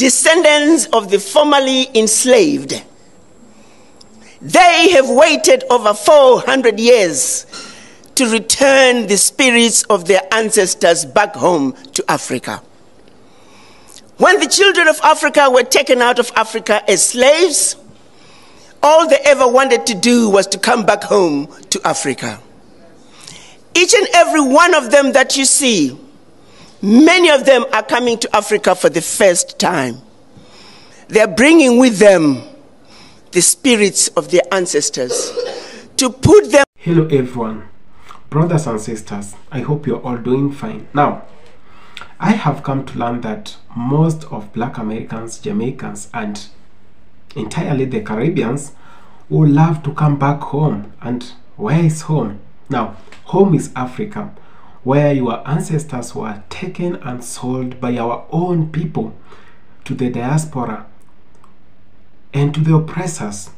descendants of the formerly enslaved. They have waited over 400 years to return the spirits of their ancestors back home to Africa. When the children of Africa were taken out of Africa as slaves, all they ever wanted to do was to come back home to Africa. Each and every one of them that you see, many of them are coming to Africa for the first time. They are bringing with them the spirits of their ancestors to put them. Hello everyone, brothers and sisters, I hope you're all doing fine. Now, I have come to learn that most of Black Americans, Jamaicans, and entirely the Caribbeans would love to come back home. And where is home? Now, home is Africa, where your ancestors were taken and sold by our own people to the diaspora and to the oppressors.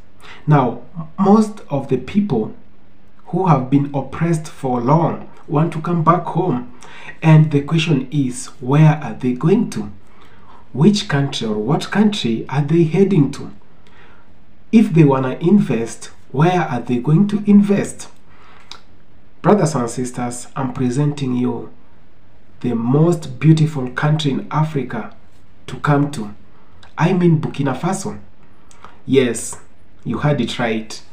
Now, most of the people who have been oppressed for long want to come back home. And the question is, where are they going to? Which country or what country are they heading to? If they want to invest, where are they going to invest? Brothers and sisters, I'm presenting you the most beautiful country in Africa to come to. I mean Burkina Faso. Yes, you heard it right.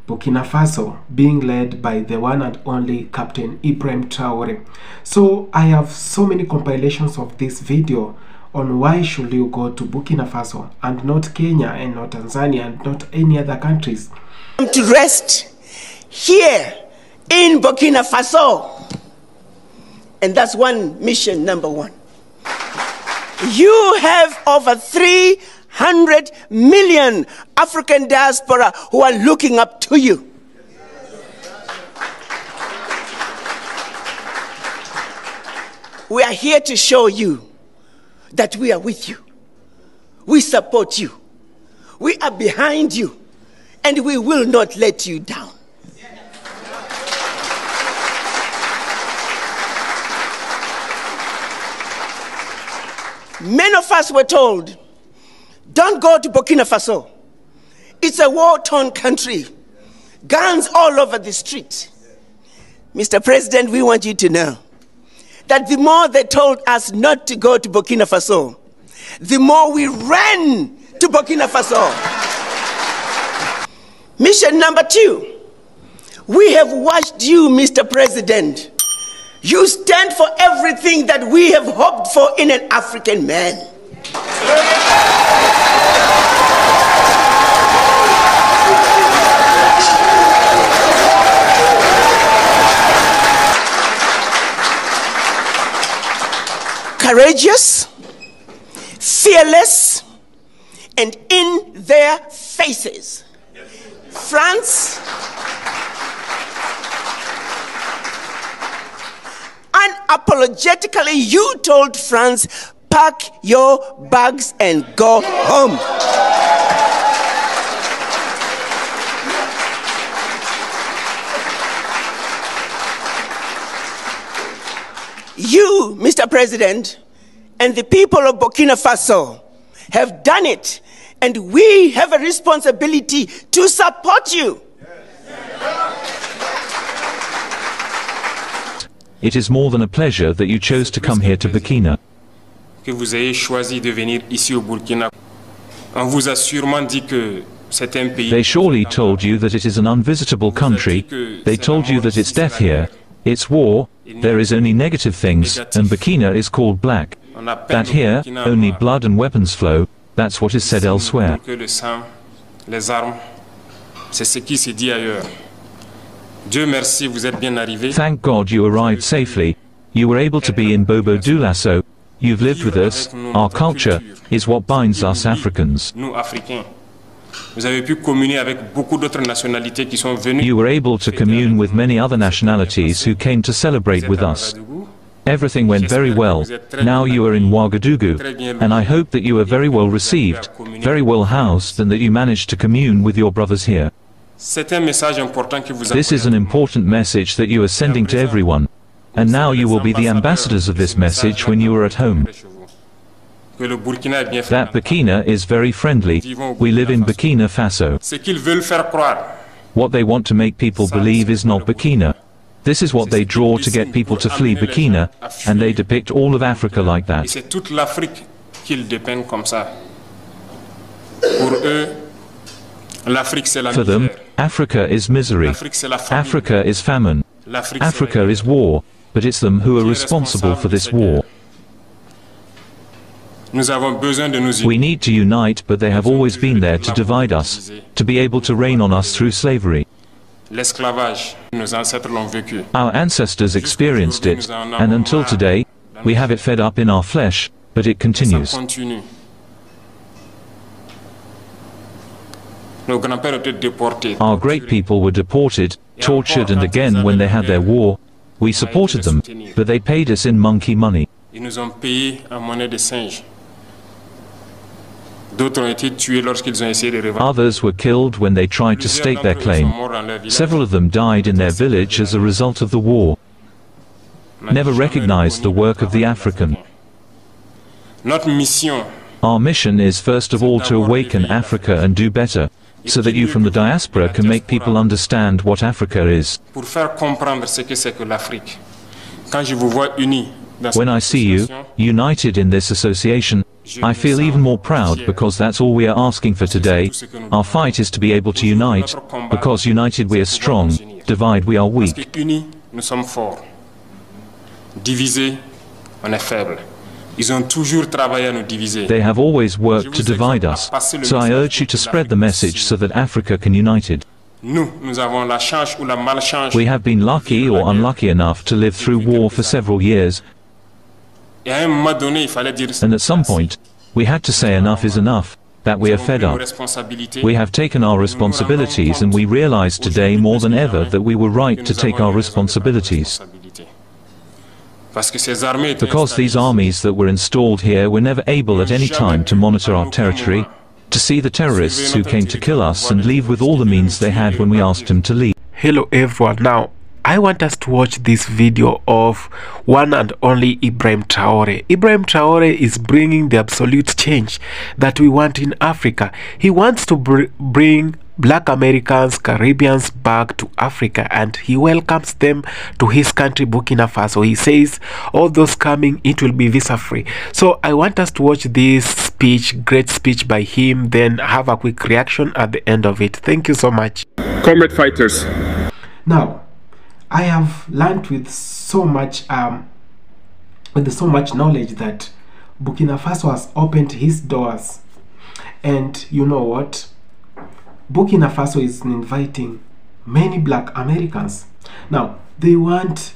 Burkina Faso, being led by the one and only Captain Ibrahim Traore. So I have so many compilations of this video on why should you go to Burkina Faso and not Kenya and not Tanzania and not any other countries. To rest here in Burkina Faso. And that's one mission, number one. You have over 300 million African diaspora who are looking up to you. We are here to show you that we are with you. We support you. We are behind you. And we will not let you down. Many of us were told, don't go to Burkina Faso. It's a war-torn country. Guns all over the street. Mr. President, we want you to know that the more they told us not to go to Burkina Faso, the more we ran to Burkina Faso. Mission number two, we have watched you, Mr. President. You stand for everything that we have hoped for in an African man. Courageous, fearless, and in their faces. France, unapologetically, you told France, pack your bags and go home. You, Mr. President, and the people of Burkina Faso have done it, and we have a responsibility to support you. It is more than a pleasure that you chose to come here to Burkina. Que vous ayez choisi de venir ici au Burkina. On vous a sûrement dit que c'est un pays. They surely told you that it is an unvisitable country. They told you that it's death here, it's war, there is only negative things, and Burkina is called black. That here, only blood and weapons flow, that's what is said elsewhere. Thank God you arrived safely. You were able to be in Bobo Dioulasso. You've lived with us. Our culture is what binds us Africans. You were able to commune with many other nationalities who came to celebrate with us. Everything went very well. Now you are in Ouagadougou, and I hope that you are very well received, very well housed, and that you managed to commune with your brothers here. This is an important message that you are sending to everyone, and now you will be the ambassadors of this message when you are at home. that Burkina is very friendly. We live in Burkina Faso. What they want to make people believe is not Burkina. This is what they draw to get people to flee Burkina, and they depict all of Africa like that. For them, Africa is misery. Africa is famine. Africa is war, but it's them who are responsible for this war. We need to unite, but they have always been there to divide us, to be able to reign on us through slavery. Our ancestors experienced it, and until today, we have it fed up in our flesh, but it continues. Our great people were deported, tortured, and again when they had their war, we supported them, but they paid us in monkey money. Others were killed when they tried to stake their claim. Several of them died in their village as a result of the war. Never recognized the work of the African. Our mission is first of all to awaken Africa and do better, so that you from the diaspora can make people understand what Africa is. When I see you, united in this association, I feel even more proud because that's all we are asking for today. Our fight is to be able to unite, because united we are strong, divide we are weak. They have always worked to divide us, so I urge you to spread the message so that Africa can unite it. We have been lucky or unlucky enough to live through war for several years, and at some point, we had to say enough is enough, that we are fed up. We have taken our responsibilities and we realize today more than ever that we were right to take our responsibilities. Because these armies that were installed here were never able at any time to monitor our territory, to see the terrorists who came to kill us and leave with all the means they had when we asked them to leave. Hello everyone. Now I want us to watch this video of one and only Ibrahim Traore. Ibrahim Traore is bringing the absolute change that we want in Africa. He wants to bring Black Americans, Caribbeans back to Africa, and he welcomes them to his country, Burkina Faso. He says all those coming, it will be visa free. So I want us to watch this speech, great speech by him, then have a quick reaction at the end of it. Thank you so much. Comrade fighters. Now, I have learned with so much knowledge that Burkina Faso has opened his doors, and you know what? Burkina Faso is inviting many Black Americans. Now, they want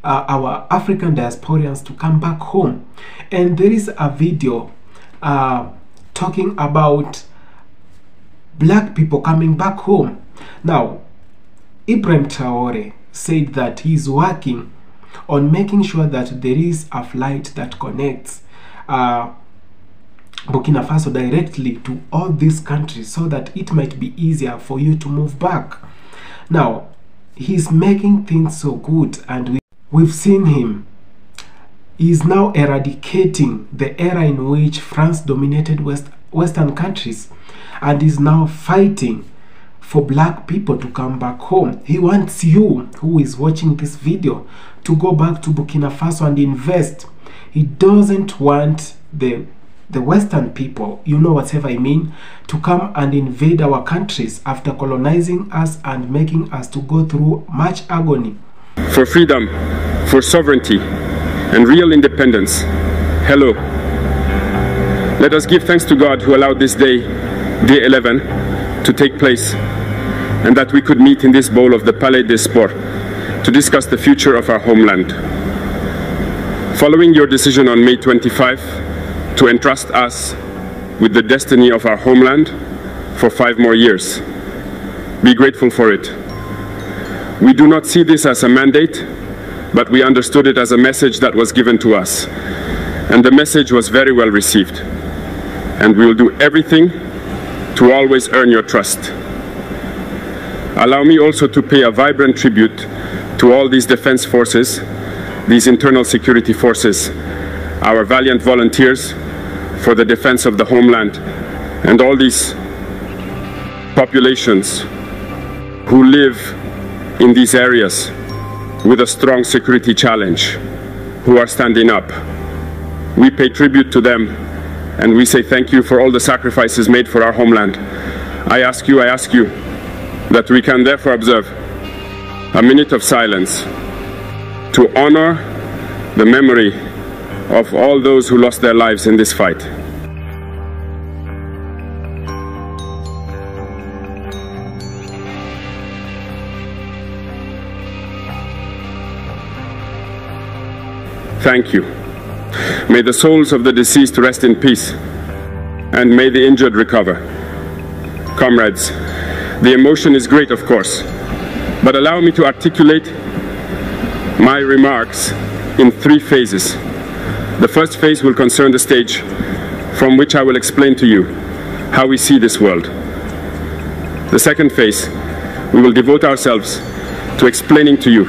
our African diasporians to come back home, and there is a video talking about Black people coming back home. Now, Ibrahim Traore said that he is working on making sure that there is a flight that connects Burkina Faso directly to all these countries so that it might be easier for you to move back. Now, he's making things so good, and we've seen him. He's now eradicating the era in which France dominated Western countries, and is now fighting for Black people to come back home. He wants you, who is watching this video, to go back to Burkina Faso and invest. He doesn't want the Western people, you know whatever I mean, to come and invade our countries after colonizing us and making us to go through much agony. For freedom, for sovereignty, and real independence. Hello. Let us give thanks to God who allowed this day, day 11, to take place, and that we could meet in this bowl of the Palais des Sports to discuss the future of our homeland. Following your decision on May 25 to entrust us with the destiny of our homeland for 5 more years, be grateful for it. We do not see this as a mandate, but we understood it as a message that was given to us, and the message was very well received, and we will do everything to always earn your trust. Allow me also to pay a vibrant tribute to all these defense forces, these internal security forces, our valiant volunteers, for the defense of the homeland and all these populations who live in these areas with a strong security challenge, who are standing up. We pay tribute to them and we say thank you for all the sacrifices made for our homeland. I ask you that we can therefore observe a minute of silence to honor the memory of all those who lost their lives in this fight. Thank you. May the souls of the deceased rest in peace, and may the injured recover. Comrades, the emotion is great, of course, but allow me to articulate my remarks in 3 phases. The first phase will concern the stage from which I will explain to you how we see this world. The second phase, we will devote ourselves to explaining to you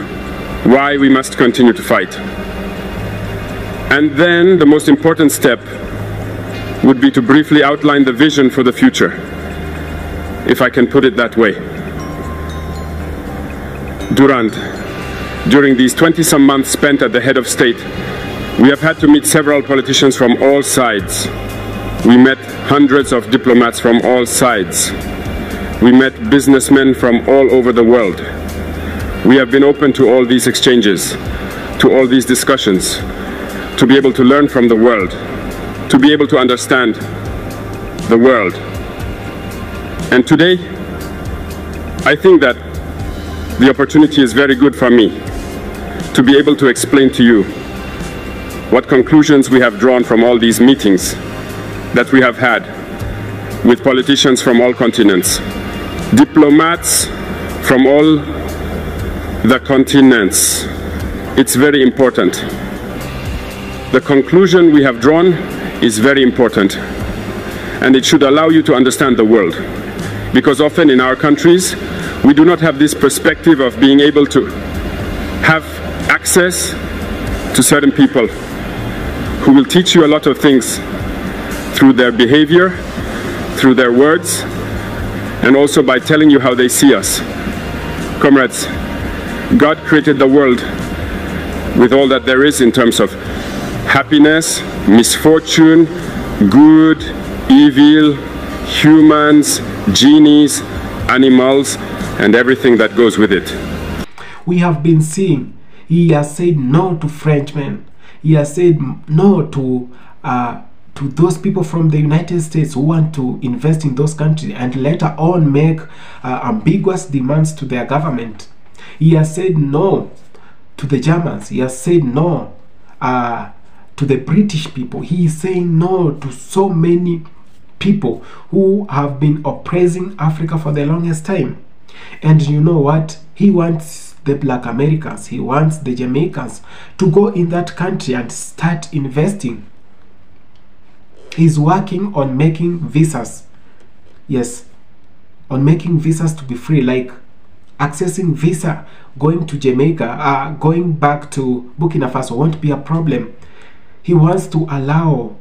why we must continue to fight. And then the most important step would be to briefly outline the vision for the future, if I can put it that way. During these 20-some months spent at the head of state, we have had to meet several politicians from all sides. We met hundreds of diplomats from all sides. We met businessmen from all over the world. We have been open to all these exchanges, to all these discussions, to be able to learn from the world, to be able to understand the world. And today, I think that the opportunity is very good for me to be able to explain to you what conclusions we have drawn from all these meetings that we have had with politicians from all continents, diplomats from all the continents. It's very important. The conclusion we have drawn is very important, and it should allow you to understand the world, because often in our countries we do not have this perspective of being able to have access to certain people who will teach you a lot of things through their behavior, through their words, and also by telling you how they see us. Comrades, God created the world with all that there is in terms of happiness, misfortune, good, evil, humans, genies, animals, and everything that goes with it. We have been seeing, he has said no to Frenchmen. He has said no to those people from the United States who want to invest in those countries and later on make ambiguous demands to their government. He has said no to the Germans. He has said no to the British people. He is saying no to so many people who have been oppressing Africa for the longest time. And you know what? He wants the Black Americans, he wants the Jamaicans to go in that country and start investing. He's working on making visas. Yes, on making visas to be free, like accessing visa, going to Jamaica, going back to Burkina Faso won't be a problem. He wants to allow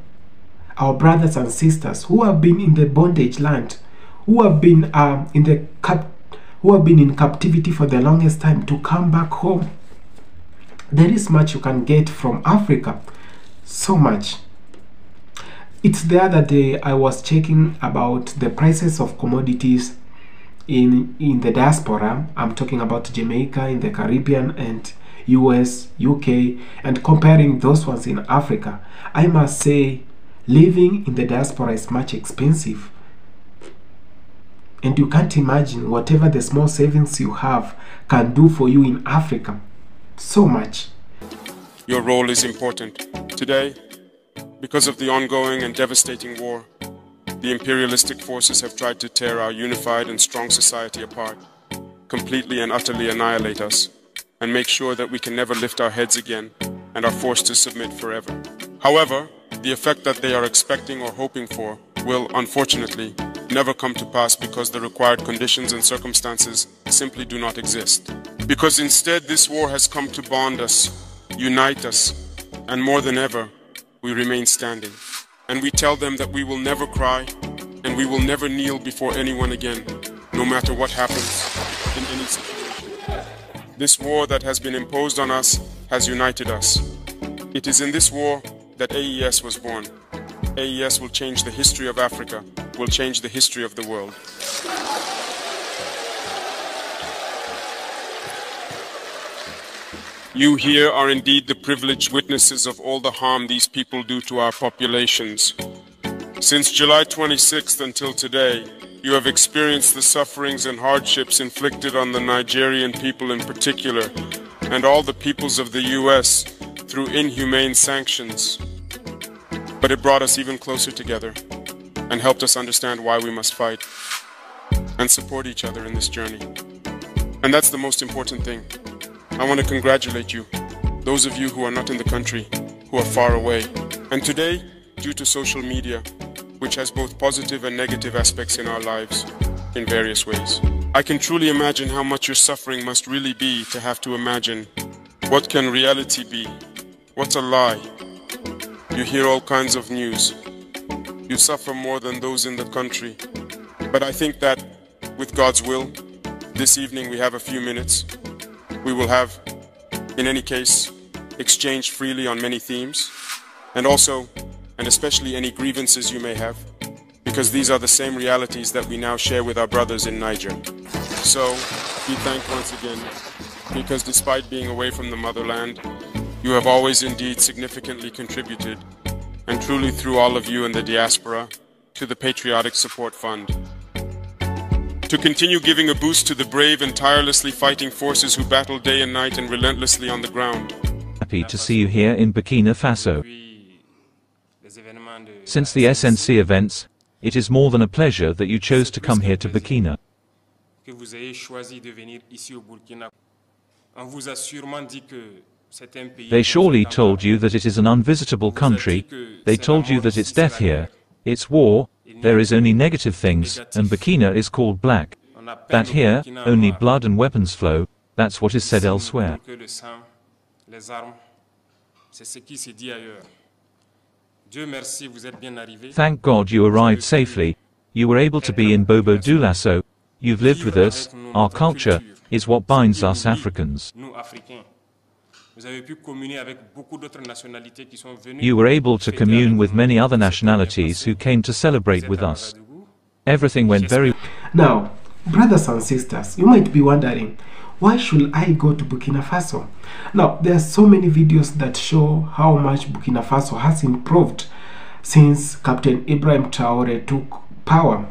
our brothers and sisters who have been in the bondage land, who have been in captivity for the longest time, to come back home. There is much you can get from Africa, so much. It's the other day I was checking about the prices of commodities in the diaspora. I'm talking about Jamaica, in the Caribbean, and US, UK, and comparing those ones in Africa. I must say, living in the diaspora is much expensive. And you can't imagine whatever the small savings you have can do for you in Africa. So much. Your role is important. Today, because of the ongoing and devastating war, the imperialistic forces have tried to tear our unified and strong society apart, completely and utterly annihilate us, and make sure that we can never lift our heads again and are forced to submit forever. However, the effect that they are expecting or hoping for will, unfortunately, never come to pass because the required conditions and circumstances simply do not exist. Because instead this war has come to bond us, unite us, and more than ever, we remain standing. and we tell them that we will never cry and we will never kneel before anyone again, no matter what happens in any situation. This war that has been imposed on us has united us. It is in this war that AES was born. AES will change the history of Africa, will change the history of the world. You here are indeed the privileged witnesses of all the harm these people do to our populations. Since July 26th until today, you have experienced the sufferings and hardships inflicted on the Nigerian people in particular, and all the peoples of the US through inhumane sanctions. But it brought us even closer together and helped us understand why we must fight and support each other in this journey. And that's the most important thing. I want to congratulate you, those of you who are not in the country, who are far away. And today, due to social media, which has both positive and negative aspects in our lives, in various ways, I can truly imagine how much your suffering must really be to have to imagine. What can reality be? What's a lie? You hear all kinds of news. You suffer more than those in the country. But I think that, with God's will, this evening we have a few minutes. We will have, in any case, exchanged freely on many themes, and also, and especially any grievances you may have, because these are the same realities that we now share with our brothers in Niger. So, be thanked once again, because despite being away from the motherland, you have always indeed significantly contributed, and truly through all of you in the diaspora, to the Patriotic Support Fund. To continue giving a boost to the brave and tirelessly fighting forces who battle day and night and relentlessly on the ground. Happy to see you here in Burkina Faso. Since the SNC events, it is more than a pleasure that you chose to come here to Burkina. They surely told you that it is an unvisitable country, they told you that it's death here, it's war, there is only negative things, and Burkina is called black. That here, only blood and weapons flow, that's what is said elsewhere. Thank God you arrived safely, you were able to be in Bobo Dioulasso, you've lived with us, our culture is what binds us Africans. You were able to commune with many other nationalities who came to celebrate with us. Everything went very... Now, brothers and sisters, you might be wondering, why should I go to Burkina Faso? Now, there are so many videos that show how much Burkina Faso has improved since Captain Ibrahim Traore took power.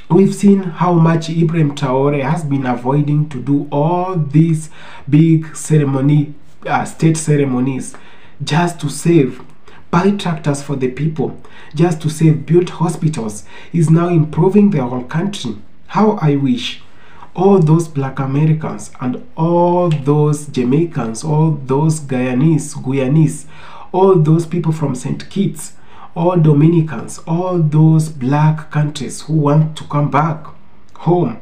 We've seen how much Ibrahim Traore has been avoiding to do all these big state ceremonies just to save, buy tractors for the people, just to save, build hospitals. He's now improving the whole country. How I wish all those black Americans and all those Jamaicans, all those Guyanese, all those people from St. Kitts, all Dominicans, all those black countries who want to come back home.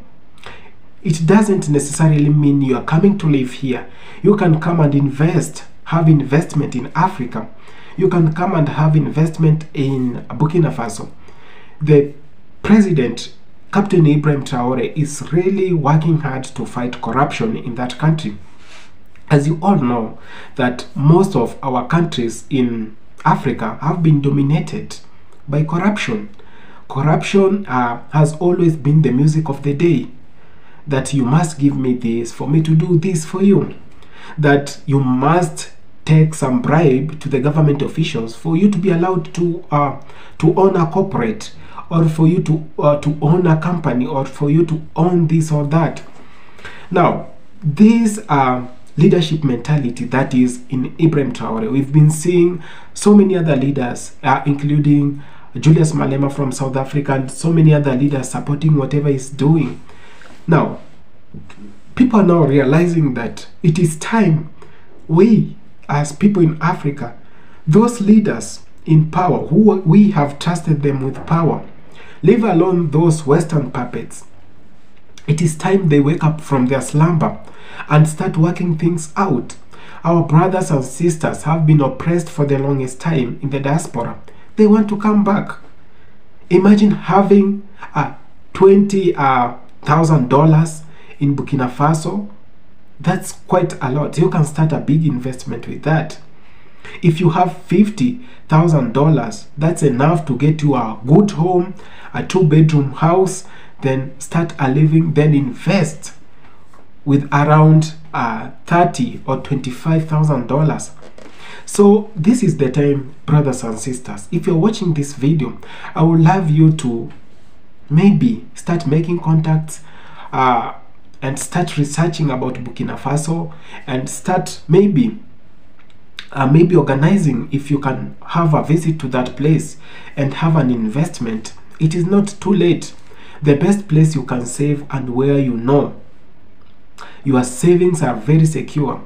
It doesn't necessarily mean you are coming to live here. You can come and invest, have investment in Africa. You can come and have investment in Burkina Faso. The president, Captain Ibrahim Traore, is really working hard to fight corruption in that country. As you all know, that most of our countries in Africa have been dominated by corruption. Corruption has always been the music of the day. That you must give me this for me to do this for you. That you must take some bribe to the government officials for you to be allowed to own a corporate, or for you to own a company, or for you to own this or that. Now, these are leadership mentality that is in Ibrahim Traore. We've been seeing so many other leaders, including Julius Malema from South Africa, and so many other leaders supporting whatever he's doing. Now, people are now realizing that it is time we, as people in Africa, those leaders in power, who we have trusted them with power, leave alone those Western puppets. It is time they wake up from their slumber and start working things out. Our brothers and sisters have been oppressed for the longest time in the diaspora. they want to come back. Imagine having $20,000 in Burkina Faso. That's quite a lot. You can start a big investment with that. If you have $50,000, that's enough to get you a good home, a 2-bedroom house, then start a living, then invest with around $30,000 or $25,000. So this is the time, brothers and sisters. If you're watching this video, I would love you to maybe start making contacts and start researching about Burkina Faso, and start maybe organizing if you can have a visit to that place and have an investment. It is not too late. The best place you can save, and where you know your savings are very secure,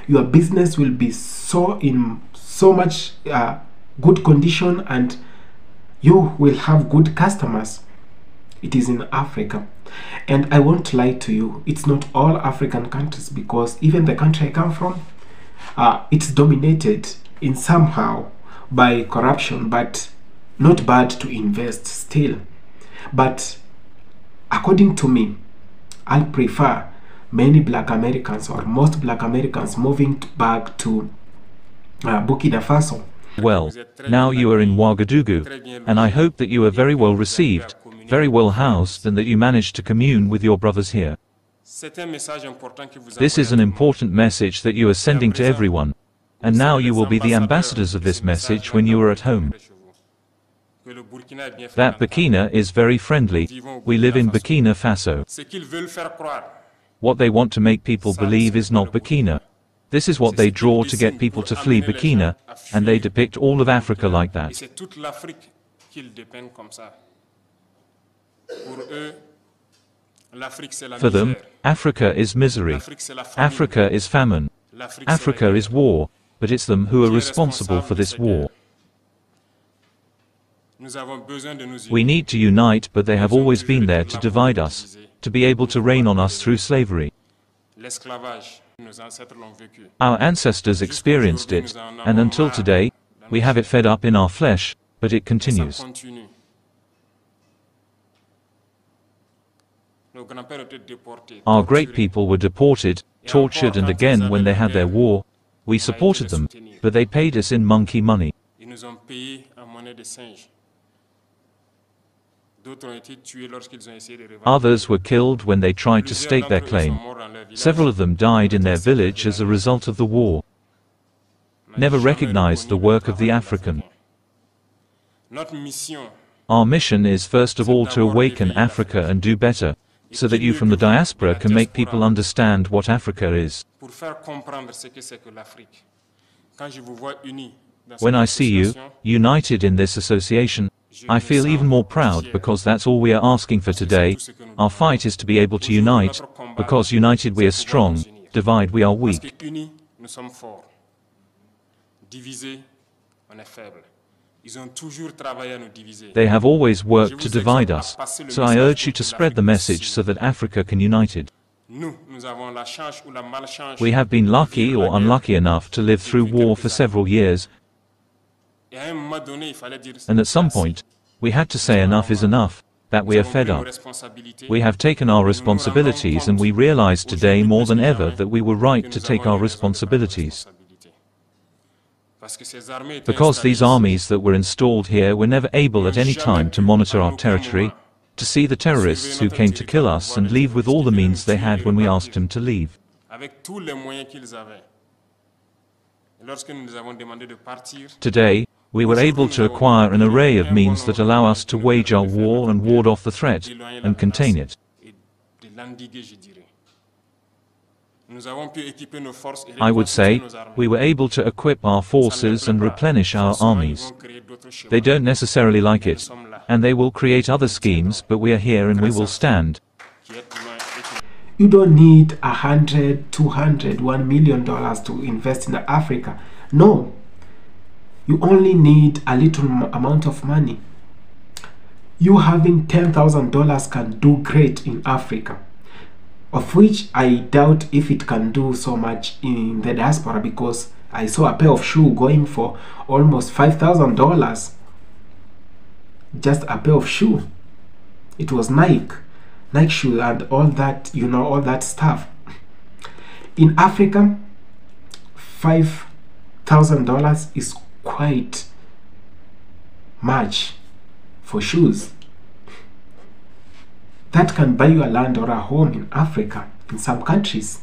your business will be in so much good condition, and you will have good customers. It is in Africa. And I won't lie to you, it's not all African countries, because even the country I come from, it's dominated in somehow by corruption, but not bad to invest still. But according to me, I'll prefer many Black Americans, or most Black Americans, moving back to Burkina Faso. Well, now you are in Ouagadougou, and I hope that you are very well received, very well housed, and that you managed to commune with your brothers here. This is an important message that you are sending to everyone, and now you will be the ambassadors of this message when you are at home. That Burkina is very friendly. We live in Burkina Faso. What they want to make people believe is not Burkina. This is what they draw to get people to flee Burkina, and they depict all of Africa like that. For them, Africa is misery. Africa is famine. Africa is war, but it's them who are responsible for this war. We need to unite, but they have always been there to divide us, to be able to reign on us through slavery. Our ancestors experienced it, and until today, we have it fed up in our flesh, but it continues. Our great people were deported, tortured, and again when they had their war, we supported them, but they paid us in monkey money. Others were killed when they tried to stake their claim. Several of them died in their village as a result of the war. Never recognized the work of the African. Our mission is first of all to awaken Africa and do better, so that you from the diaspora can make people understand what Africa is. When I see you, united in this association, I feel even more proud, because that's all we are asking for today. Our fight is to be able to unite, because united we are strong, divide we are weak. They have always worked to divide us, so I urge you to spread the message so that Africa can unite it. We have been lucky or unlucky enough to live through war for several years, and at some point, we had to say enough is enough, that we are fed up. We have taken our responsibilities, and we realize today more than ever that we were right to take our responsibilities. Because these armies that were installed here were never able at any time to monitor our territory, to see the terrorists who came to kill us and leave with all the means they had when we asked them to leave. Today, we were able to acquire an array of means that allow us to wage our war and ward off the threat, and contain it. I would say, we were able to equip our forces and replenish our armies. They don't necessarily like it, and they will create other schemes, but we are here and we will stand. You don't need $100, $200, $1 million to invest in Africa. No. You only need a little amount of money. You having $10,000 can do great in Africa, of which I doubt if it can do so much in the diaspora, because I saw a pair of shoes going for almost $5,000. just a pair of shoe. It was Nike shoe and all that, you know, all that stuff. In Africa, $5,000 is quite much for shoes. That can buy you a land or a home in Africa, in some countries.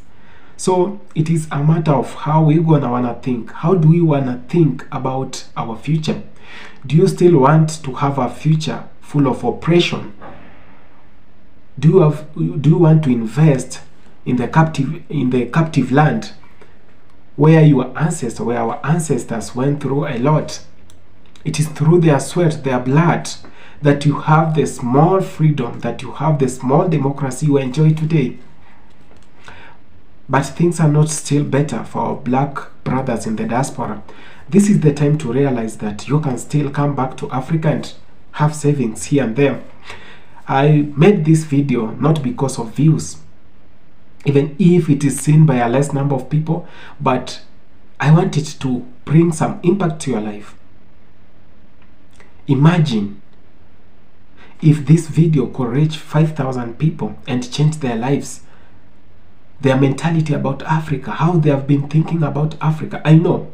So it is a matter of how we're gonna wanna think. How do we wanna think about our future? Do you still want to have a future full of oppression? Do you want to invest in the captive land where our ancestors went through a lot? It is through their sweat, their blood, that you have the small freedom, that you have the small democracy you enjoy today. But things are not still better for our black brothers in the diaspora. This is the time to realize that you can still come back to Africa and have savings here and there. I made this video not because of views, even if it is seen by a less number of people, but I wanted to bring some impact to your life. Imagine if this video could reach 5,000 people and change their lives, their mentality about Africa, how they have been thinking about Africa. I know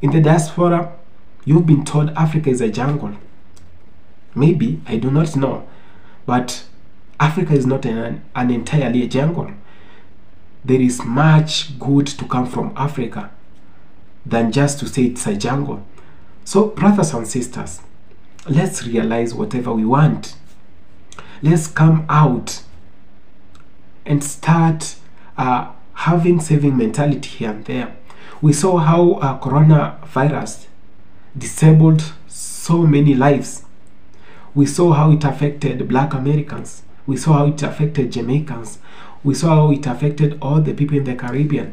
in the diaspora you've been told Africa is a jungle. Maybe, I do not know, but Africa is not an entirely a jungle. There is much good to come from Africa than just to say it's a jungle. So brothers and sisters, let's realize whatever we want. Let's come out and start having saving mentality here and there. We saw how coronavirus disabled so many lives. We saw how it affected Black Americans. We saw how it affected Jamaicans. We saw how it affected all the people in the Caribbean.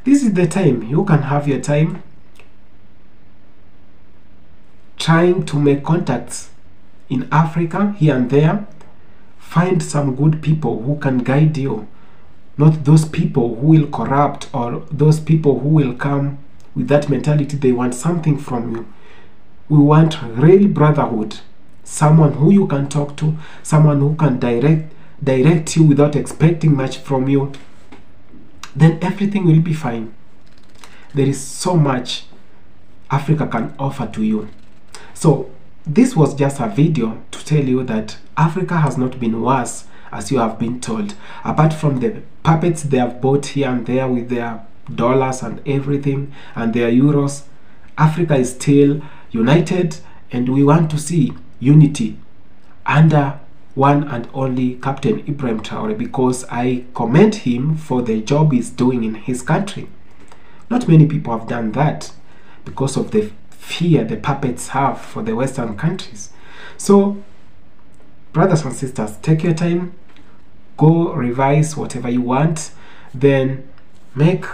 This is the time you can have your time trying to make contacts in Africa here and there. Find some good people who can guide you, not those people who will corrupt or those people who will come with that mentality they want something from you. We want real brotherhood, someone who you can talk to, someone who can direct you without expecting much from you. Then everything will be fine. There is so much Africa can offer to you. So this was just a video to tell you that Africa has not been worse as you have been told. Apart from the puppets they have bought here and there with their dollars and everything and their euros, Africa is still united, and we want to see unity under one and only Captain Ibrahim Traore, because I commend him for the job he's doing in his country. Not many people have done that because of the fear the puppets have for the Western countries. So brothers and sisters, take your time, go revise whatever you want, then make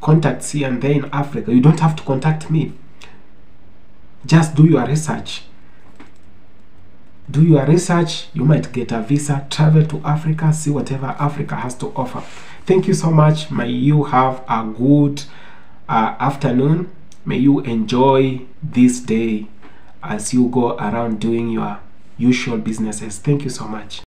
contacts here and there in Africa. You don't have to contact me. Just do your research. Do your research. You might get a visa, travel to Africa, see whatever Africa has to offer. Thank you so much. May you have a good afternoon. May you enjoy this day as you go around doing your usual businesses. Thank you so much.